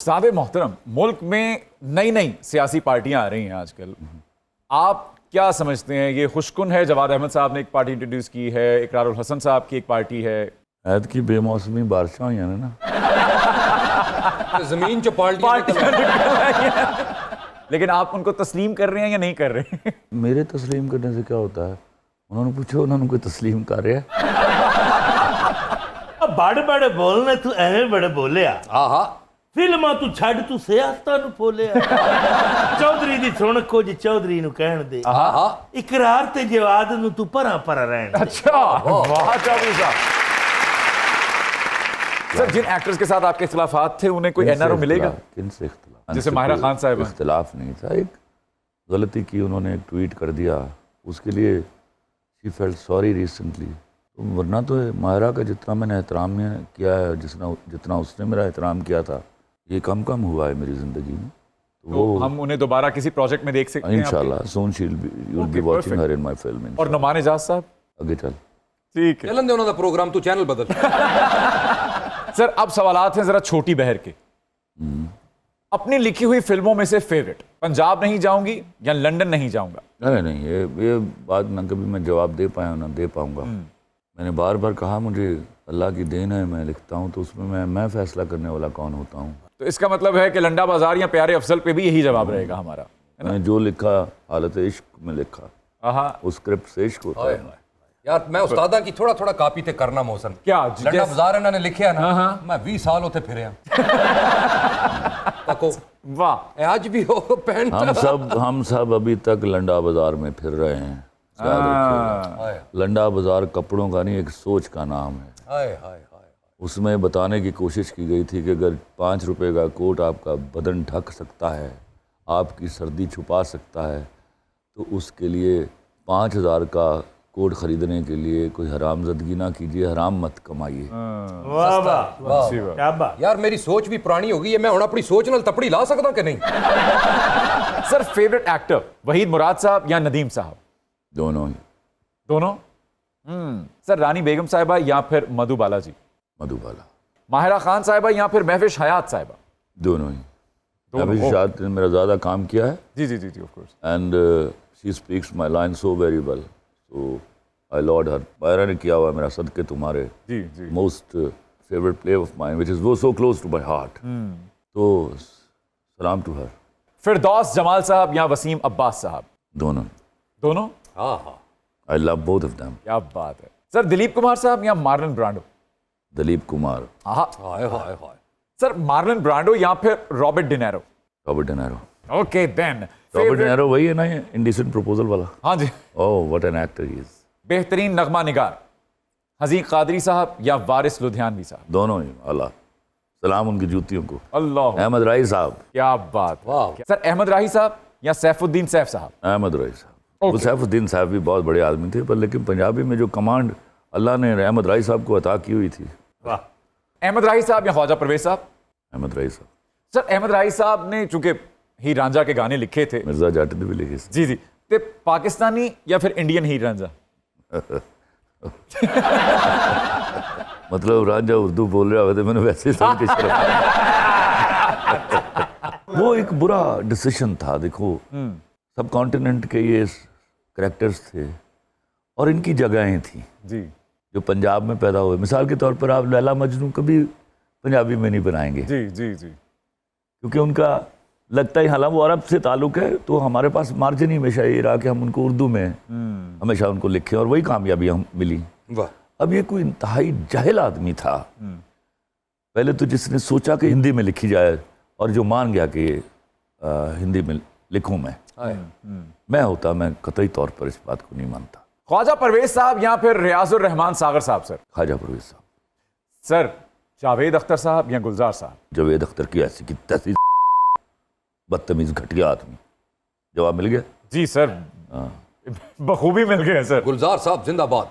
सादे मोहतरम, मुल्क में नई नई सियासी पार्टियां आ रही हैं आजकल। आप क्या समझते हैं, ये खुशकुन है? जवाद अहमद साहब ने एक पार्टी इंट्रोड्यूस की है, इकरारुल हसन साहब की एक पार्टी है। ऐद की बेमौसमी बारिशां हुई हैं ना, जमीन जो पार्टियां लेकिन आप उनको तस्लीम कर रहे हैं या नहीं कर रहे हैं? मेरे तस्लीम करने से क्या होता है? उन्होंने पूछो, उन्होंने कोई तस्लीम कर रहा है? बड़े बड़े बोलने तू एवें बड़े बोलिया। आहा फिल्मां तू छड़ तू सियासतां नू बोलिया। चौधरी दी सुन कुछ चौधरी नू कहण दे। आहा इकरार ते जवाद नू तू परा परा रहण दे। अच्छा, वाह चौधरी साहब। सर, जिन एक्टर्स के साथ आपके इख्तिलाफात थे उन्हें कोई एनआरओ मिलेगा? किनसे इख्तिलाफ? जैसे माहिरा खान साहब। इख्तिलाफ नहीं था, एक गलती की, उन्होंने एक ट्वीट कर दिया, उसके लिए शी फेल्ट सॉरी रिसेंटली। वरना तो माहिरा का जितना मैंने एहतराम किया है, जितना उसने मेरा एहतराम किया था, ये कम हुआ है मेरी जिंदगी में। तो हम उन्हें दोबारा किसी प्रोजेक्ट में देख सकते हैं इंशाल्लाह soon she will be watching her in my film. और नुमान एजाज साहब आगे चल, ठीक है चलन दे उन्होंने प्रोग्राम, तू चैनल बदल। सर, अब सवालात हैं जरा छोटी बहर के। अपनी लिखी हुई फिल्मों में से फेवरेट? पंजाब नहीं जाऊंगी या लंदन नहीं जाऊंगा? नहीं, ये बात ना कभी मैं जवाब दे पाया ना दे पाऊंगा। मैंने बार बार कहा, मुझे अल्लाह की देन है, मैं लिखता हूँ तो उसमें मैं फैसला करने वाला कौन होता हूँ। तो इसका मतलब है कि लंडा बाजार या प्यारे अफजल पे भी यही जवाब रहेगा हमारा। मैंने जो लिखा हालत इश्क में लिखा, आहा, उस स्क्रिप्ट से इश्क होता है। यार मैं उस्तादा की थोड़ा थोड़ा कापी ते करना मोहसन। क्या लंडा बाजार इन्होंने लिखिया ना, मैं 20 साल होते फिरे तको। वाह, आज भी हो पैंट। हम सब अभी तक लंडा बाजार में फिर रहे हैं। याद रखिएगा, हाय लंडा बाजार कपड़ों का नहीं, एक सोच का नाम है। हाय हाय हाय। उसमें बताने की कोशिश की गई थी कि अगर 5 रुपए का कोट आपका बदन ढक सकता है, आपकी सर्दी छुपा सकता है, तो उसके लिए 5000 का कोट खरीदने के लिए कोई हरामजदगी ना कीजिए, हराम मत कमाइए। वाह वाह अच्छी बात। क्या बात। यार मेरी सोच भी पुरानी हो गई है, मैं हुण अपनी सोच नाल तपड़ी ला सकदा कि नहीं? सर, फेवरेट एक्टर वहीद मुराद साहब या नदीम साहब? दोनों ही। दोनों? सर, रानी बेगम साहिबा या फिर मधु बालाजी? मधुबाला। माहिरा खान साहिबा या फिर महविश हयात साहिबा? दोनों ही। महविश हयात ने मेरा ज़्यादा काम किया है, जी जी जी जी, of course. And she speaks my line so very well, so I laud her. Mahira ने किया हुआ मेरा सदके तुम्हारे जी जी। Most favourite play of mine which is वो so close to my heart. तो सलाम टू हर। फिरदौस जमाल साहब या वसीम अब्बास साहब? दोनों। दोनों? हाँ हाँ। I love both of them. क्या बात है। सर, दिलीप कुमार साहब या मार्लन ब्रांडो? दिलीप कुमार। आहा। हाय हाय हाय। सर, मार्लन ब्रांडो या फिर Robert De Niro? Robert De Niro. Okay then. Robert De Niro वही है ना, ये इंडिसेंट प्रपोजल वाला? हाँ जी। Oh what an actor he is. बेहतरीन नगमा निगार हज़ीर कादरी साहब या वारिस लुधियानवी साहब? दोनों ही। अल्लाह सलाम उनकी जूतियों को। अल्लाह, अहमद राही साहब। क्या बात। वाह। सर, अहमद राही साहब या सैफुद्दीन सैफ साहब? अहमद राही साहब। वो सैफुद्दीन साहब भी बहुत बड़े आदमी थे, पर लेकिन पंजाबी में जो कमांड अल्लाह ने अहमद राही साहब को अता की हुई थी। वाह। अहमद राही साहब या ख्वाजा परवेज साहब? अहमद राही साहब। सर, अहमद राही साहब ने चूंकि हीर रांझा के गाने लिखे थे, मिर्जा जाट ने भी लिखे। जी जी, ते पाकिस्तानी या फिर इंडियन हीर रांझा? मतलब रांझा उर्दू बोल रहा होता, मैंने वैसे समझ के वो एक बुरा डिसीजन था। देखो, सब कॉन्टिनेंट के ये कैरेक्टर्स थे और इनकी जगहें थी जी जो पंजाब में पैदा हुए। मिसाल के तौर पर आप लैला मजनू कभी पंजाबी में नहीं बनाएंगे, जी जी जी। क्योंकि उनका लगता ही, हालांकि वो अरब से ताल्लुक है, तो हमारे पास मार्जिन ही हमेशा ये रहा कि हम उनको उर्दू में हमेशा उनको लिखें और वही कामयाबी हम मिली। वाह। अब ये कोई इंतहाई जाहिल आदमी था। पहले तो जिसने सोचा कि हिंदी में लिखी जाए और जो मान गया कि ये हिंदी में लिखूं मैं होता, मैं कतई तौर पर इस बात को नहीं मानता। ख्वाजा परवेज साहब या फिर रियाजुर रहमान सागर साहब? सर, ख्वाजा परवेज साहब। सर, जावेद अख्तर साहब या गुलजार साहब? जावेद अख्तर की ऐसी की तैसी बदतमीज घटिया आदमी। जवाब मिल गया? जी सर, बखूबी मिल गया सर। गुलजार साहब जिंदाबाद।